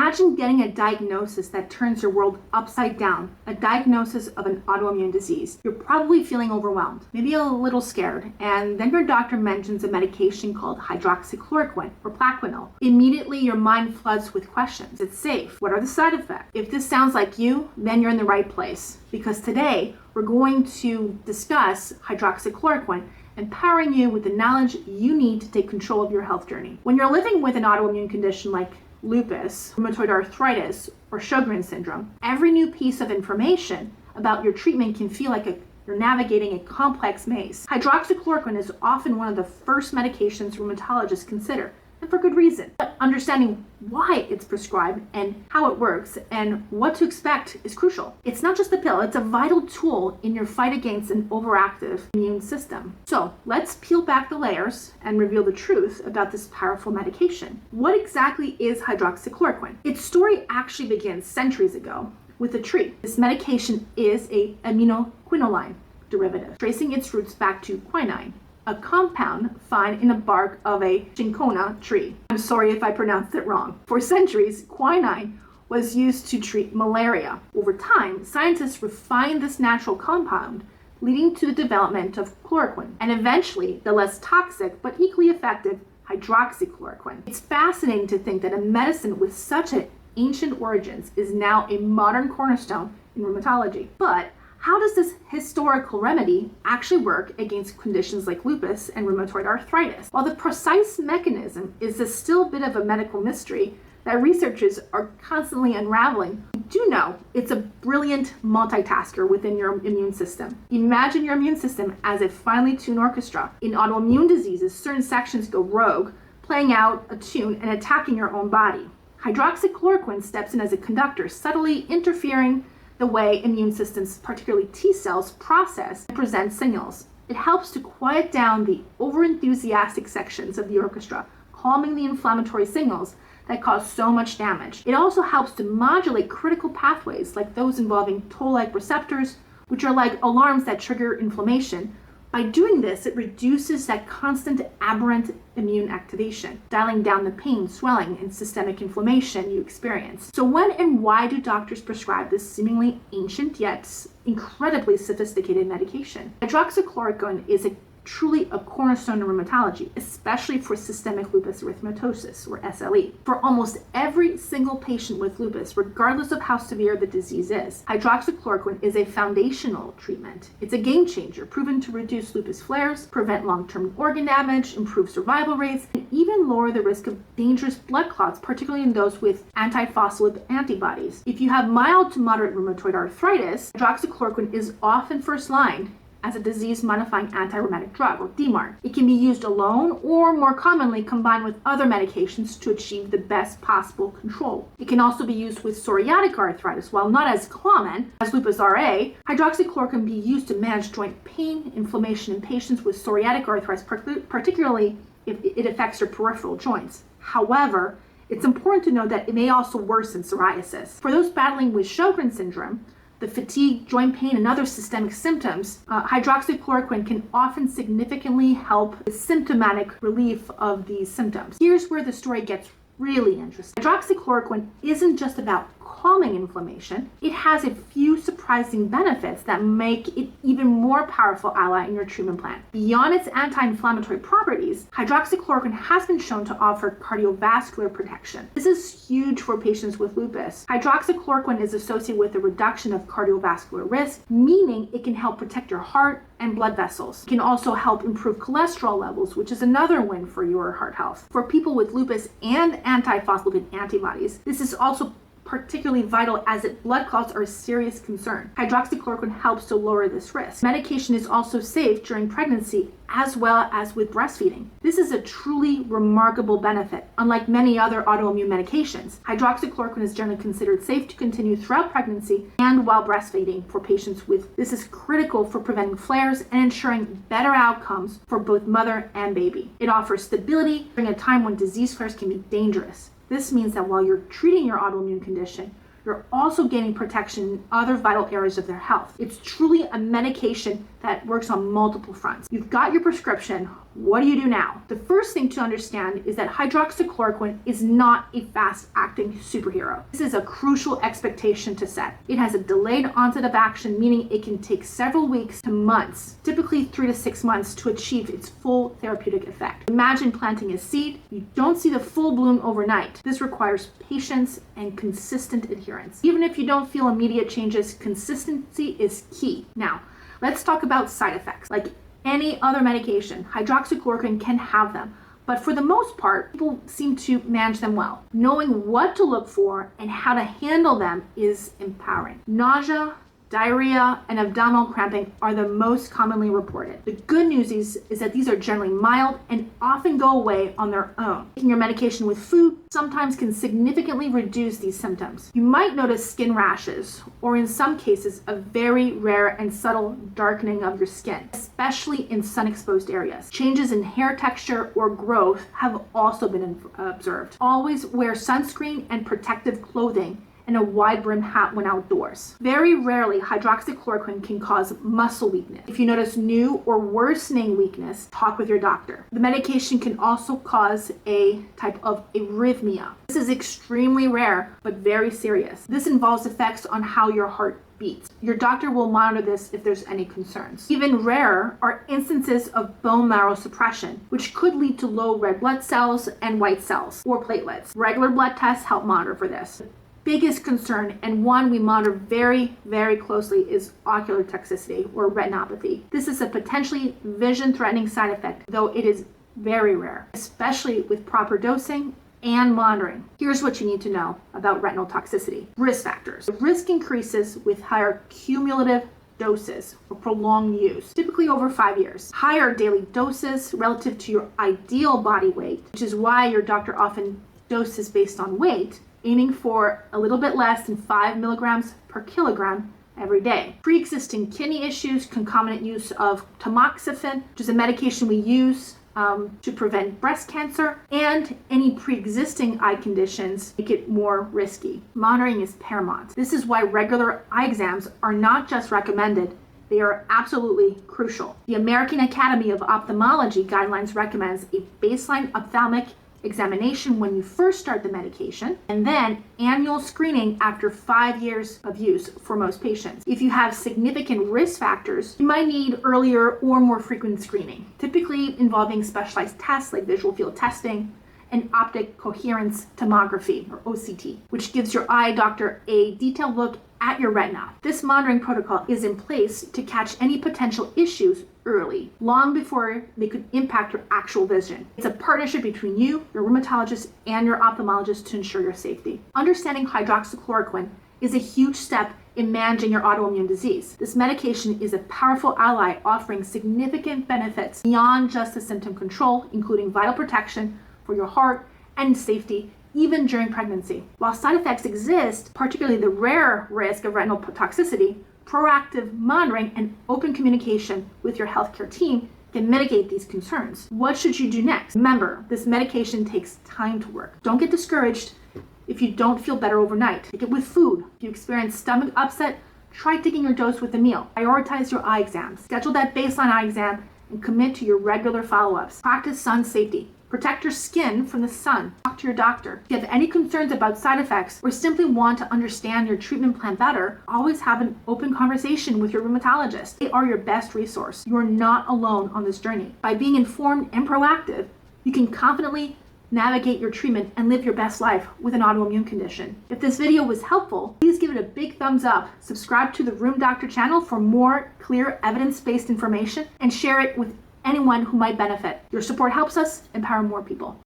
Imagine getting a diagnosis that turns your world upside down, a diagnosis of an autoimmune disease. You're probably feeling overwhelmed, maybe a little scared, and then your doctor mentions a medication called hydroxychloroquine or Plaquenil. Immediately, your mind floods with questions. It's safe. What are the side effects? If this sounds like you, then you're in the right place, because today we're going to discuss hydroxychloroquine, empowering you with the knowledge you need to take control of your health journey. When you're living with an autoimmune condition like lupus, rheumatoid arthritis, or Sjogren's syndrome, every new piece of information about your treatment can feel like you're navigating a complex maze. Hydroxychloroquine is often one of the first medications rheumatologists consider, and for good reason. But understanding why it's prescribed and how it works and what to expect is crucial. It's not just a pill, it's a vital tool in your fight against an overactive immune system. So let's peel back the layers and reveal the truth about this powerful medication. What exactly is hydroxychloroquine? Its story actually begins centuries ago with a tree. This medication is a aminoquinoline derivative, tracing its roots back to quinine, a compound found in the bark of a cinchona tree. I'm sorry if I pronounced it wrong. For centuries, quinine was used to treat malaria. Over time, scientists refined this natural compound, leading to the development of chloroquine, and eventually the less toxic but equally effective hydroxychloroquine. It's fascinating to think that a medicine with such an ancient origins is now a modern cornerstone in rheumatology. But how does this historical remedy actually work against conditions like lupus and rheumatoid arthritis? While the precise mechanism is still a bit of a medical mystery that researchers are constantly unraveling, we do know it's a brilliant multitasker within your immune system. Imagine your immune system as a finely tuned orchestra. In autoimmune diseases, certain sections go rogue, playing out a tune and attacking your own body. Hydroxychloroquine steps in as a conductor, subtly interfering the way immune systems, particularly T cells, process and present signals. It helps to quiet down the overenthusiastic sections of the orchestra, calming the inflammatory signals that cause so much damage. It also helps to modulate critical pathways like those involving toll-like receptors, which are like alarms that trigger inflammation. By doing this, it reduces that constant aberrant immune activation, dialing down the pain, swelling, and systemic inflammation you experience. So when and why do doctors prescribe this seemingly ancient yet incredibly sophisticated medication? Hydroxychloroquine is truly a cornerstone in rheumatology, especially for systemic lupus erythematosus, or SLE. For almost every single patient with lupus, regardless of how severe the disease is, hydroxychloroquine is a foundational treatment. It's a game changer, proven to reduce lupus flares, prevent long-term organ damage, improve survival rates, and even lower the risk of dangerous blood clots, particularly in those with antiphospholipid antibodies. If you have mild to moderate rheumatoid arthritis, hydroxychloroquine is often first line as a disease-modifying anti-rheumatic drug, or DMARD. It can be used alone or more commonly combined with other medications to achieve the best possible control. It can also be used with psoriatic arthritis. While not as common as lupus RA, hydroxychloroquine can be used to manage joint pain, inflammation in patients with psoriatic arthritis, particularly if it affects your peripheral joints. However, it's important to note that it may also worsen psoriasis. For those battling with Sjogren's syndrome, the fatigue, joint pain, and other systemic symptoms, hydroxychloroquine can often significantly help with symptomatic relief of these symptoms. Here's where the story gets really interesting. Hydroxychloroquine isn't just about calming inflammation. It has a few surprising benefits that make it even more powerful ally in your treatment plan. Beyond its anti-inflammatory properties, hydroxychloroquine has been shown to offer cardiovascular protection. This is huge for patients with lupus. Hydroxychloroquine is associated with a reduction of cardiovascular risk, meaning it can help protect your heart and blood vessels. It can also help improve cholesterol levels, which is another win for your heart health. For people with lupus and antiphospholipid antibodies, this is also particularly vital as blood clots are a serious concern. Hydroxychloroquine helps to lower this risk. Medication is also safe during pregnancy as well as with breastfeeding. This is a truly remarkable benefit. Unlike many other autoimmune medications, hydroxychloroquine is generally considered safe to continue throughout pregnancy and while breastfeeding for patients with. This is critical for preventing flares and ensuring better outcomes for both mother and baby. It offers stability during a time when disease flares can be dangerous. This means that while you're treating your autoimmune condition, you're also gaining protection in other vital areas of their health. It's truly a medication that works on multiple fronts. You've got your prescription. What do you do now? The first thing to understand is that hydroxychloroquine is not a fast-acting superhero. This is a crucial expectation to set. It has a delayed onset of action, meaning it can take several weeks to months, typically 3 to 6 months, to achieve its full therapeutic effect. Imagine planting a seed. You don't see the full bloom overnight. This requires patience and consistent adherence. Even if you don't feel immediate changes, consistency is key. Now, let's talk about side effects. Like any other medication, hydroxychloroquine can have them, but for the most part, people seem to manage them well. Knowing what to look for and how to handle them is empowering. Nausea, diarrhea, and abdominal cramping are the most commonly reported. The good news is that these are generally mild and often go away on their own. Taking your medication with food sometimes can significantly reduce these symptoms. You might notice skin rashes, or in some cases, a very rare and subtle darkening of your skin, especially in sun-exposed areas. Changes in hair texture or growth have also been observed. Always wear sunscreen and protective clothing and a wide brim hat when outdoors. Very rarely, hydroxychloroquine can cause muscle weakness. If you notice new or worsening weakness, talk with your doctor. The medication can also cause a type of arrhythmia. This is extremely rare, but very serious. This involves effects on how your heart beats. Your doctor will monitor this if there's any concerns. Even rarer are instances of bone marrow suppression, which could lead to low red blood cells and white cells or platelets. Regular blood tests help monitor for this. Biggest concern, and one we monitor very, very closely, is ocular toxicity or retinopathy. This is a potentially vision-threatening side effect, though it is very rare, especially with proper dosing and monitoring. Here's what you need to know about retinal toxicity. Risk factors. The risk increases with higher cumulative doses or prolonged use, typically over 5 years. Higher daily doses relative to your ideal body weight, which is why your doctor often doses based on weight, aiming for a little bit less than 5 milligrams per kilogram every day. Pre-existing kidney issues, concomitant use of tamoxifen, which is a medication we use to prevent breast cancer, and any pre-existing eye conditions make it more risky. Monitoring is paramount. This is why regular eye exams are not just recommended, they are absolutely crucial. The American Academy of Ophthalmology guidelines recommends a baseline ophthalmic examination when you first start the medication, and then annual screening after 5 years of use for most patients. If you have significant risk factors, you might need earlier or more frequent screening, typically involving specialized tests like visual field testing and optic coherence tomography, or OCT, which gives your eye doctor a detailed look at your retina. This monitoring protocol is in place to catch any potential issues early, long before they could impact your actual vision. It's a partnership between you, your rheumatologist, and your ophthalmologist to ensure your safety. Understanding hydroxychloroquine is a huge step in managing your autoimmune disease. This medication is a powerful ally offering significant benefits beyond just the symptom control, including vital protection for your heart and safety even during pregnancy. While side effects exist, particularly the rare risk of retinal toxicity, proactive monitoring and open communication with your healthcare team can mitigate these concerns. What should you do next? Remember, this medication takes time to work. Don't get discouraged if you don't feel better overnight. Take it with food. If you experience stomach upset, try taking your dose with a meal. Prioritize your eye exams. Schedule that baseline eye exam and commit to your regular follow-ups. Practice sun safety. Protect your skin from the sun. Talk to your doctor. If you have any concerns about side effects or simply want to understand your treatment plan better, always have an open conversation with your rheumatologist. They are your best resource. You are not alone on this journey. By being informed and proactive, you can confidently navigate your treatment and live your best life with an autoimmune condition. If this video was helpful, please give it a big thumbs up, subscribe to the Rheum Doctor channel for more clear evidence-based information, and share it with anyone who might benefit. Your support helps us empower more people.